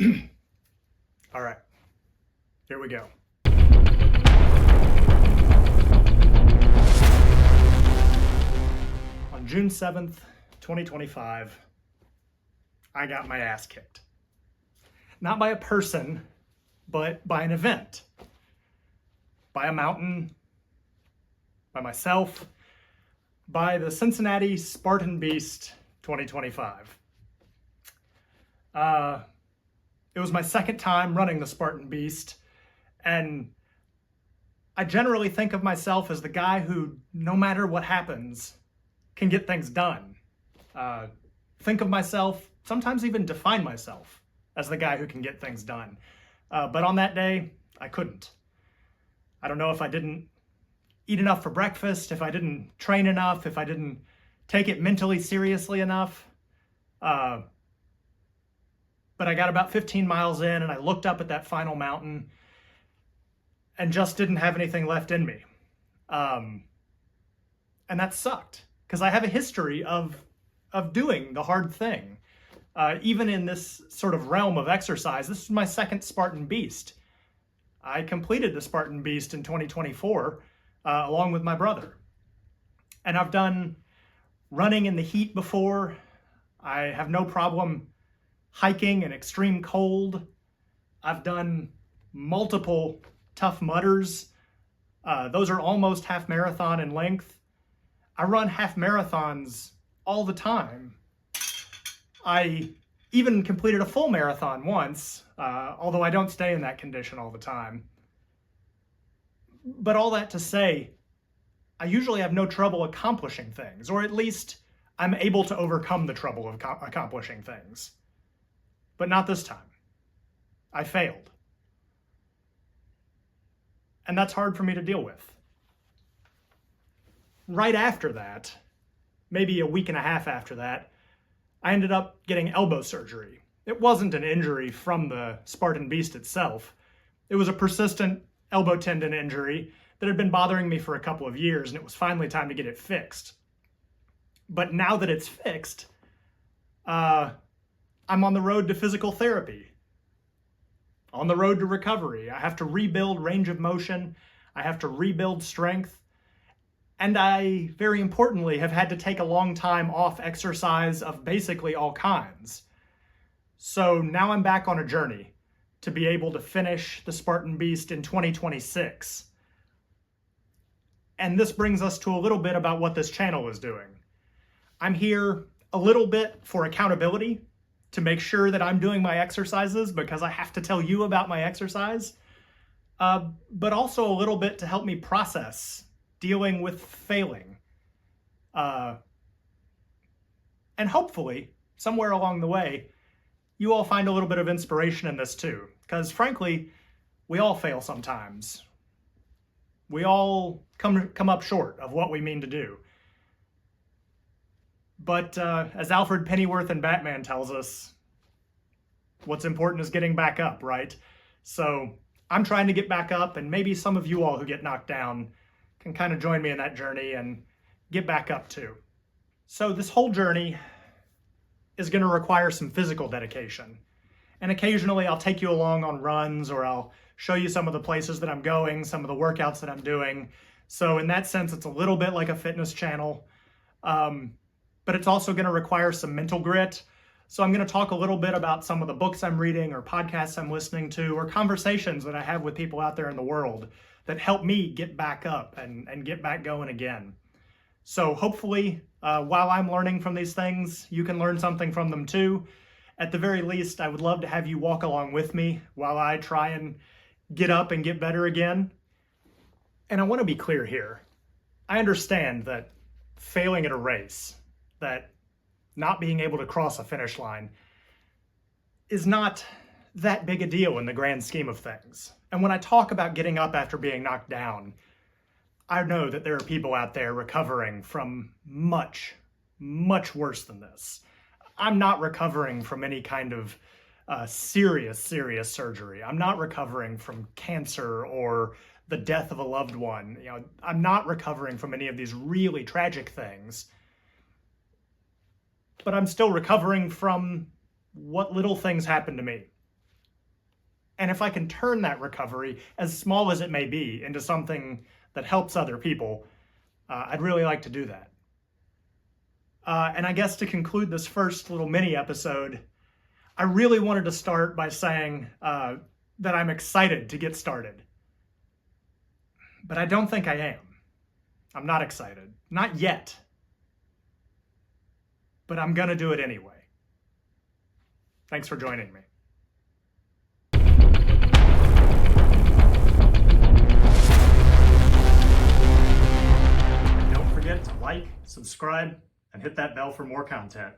All right, here we go. On June 7th, 2025, I got my ass kicked. Not by a person, but by an event. By a mountain, by myself, by the Cincinnati Spartan Beast 2025. It was my second time running the Spartan Beast, and I generally think of myself as the guy who, no matter what happens, can get things done. Think of myself, sometimes even define myself as the guy who can get things done. But on that day, I couldn't. I don't know if I didn't eat enough for breakfast, if I didn't train enough, if I didn't take it mentally seriously enough. But I got about 15 miles in and I looked up at that final mountain and just didn't have anything left in me. And that sucked because I have a history of doing the hard thing. Even in this sort of realm of exercise, this is my second Spartan Beast. I completed the Spartan Beast in 2024 along with my brother. And I've done running in the heat before. I have no problem hiking in extreme cold. I've done multiple Tough Mudders. Those are almost half marathon in length. I run half marathons all the time. I even completed a full marathon once, although I don't stay in that condition all the time. But all that to say, I usually have no trouble accomplishing things, or at least I'm able to overcome the trouble of accomplishing things. But not this time. I failed. And that's hard for me to deal with. Right after that, maybe a week and a half after that, I ended up getting elbow surgery. It wasn't an injury from the Spartan Beast itself. It was a persistent elbow tendon injury that had been bothering me for a couple of years, and it was finally time to get it fixed. But now that it's fixed, I'm on the road to physical therapy, on the road to recovery. I have to rebuild range of motion. I have to rebuild strength. And I, very importantly, have had to take a long time off exercise of basically all kinds. So now I'm back on a journey to be able to finish the Spartan Beast in 2026. And this brings us to a little bit about what this channel is doing. I'm here a little bit for accountability, to make sure that I'm doing my exercises because I have to tell you about my exercise, but also a little bit to help me process dealing with failing. And hopefully, somewhere along the way, you all find a little bit of inspiration in this too, because frankly, we all fail sometimes. We all come up short of what we mean to do. But as Alfred Pennyworth in Batman tells us, what's important is getting back up, right? So I'm trying to get back up, and maybe some of you all who get knocked down can kind of join me in that journey and get back up too. So this whole journey is going to require some physical dedication. And occasionally I'll take you along on runs, or I'll show you some of the places that I'm going, some of the workouts that I'm doing. So in that sense, it's a little bit like a fitness channel. But it's also going to require some mental grit. So I'm going to talk a little bit about some of the books I'm reading, or podcasts I'm listening to, or conversations that I have with people out there in the world that help me get back up and get back going again. So hopefully, while I'm learning from these things, you can learn something from them too. At the very least, I would love to have you walk along with me while I try and get up and get better again. And I want to be clear here. I understand that failing at a race, that not being able to cross a finish line, is not that big a deal in the grand scheme of things. And when I talk about getting up after being knocked down, I know that there are people out there recovering from much, much worse than this. I'm not recovering from any kind of serious surgery. I'm not recovering from cancer or the death of a loved one. I'm not recovering from any of these really tragic things. But I'm still recovering from what little things happened to me. And if I can turn that recovery, as small as it may be, into something that helps other people, I'd really like to do that. And I guess to conclude this first little mini episode, I really wanted to start by saying that I'm excited to get started. But I don't think I am. I'm not excited. Not yet. But I'm gonna do it anyway. Thanks for joining me. And don't forget to like, subscribe, and hit that bell for more content.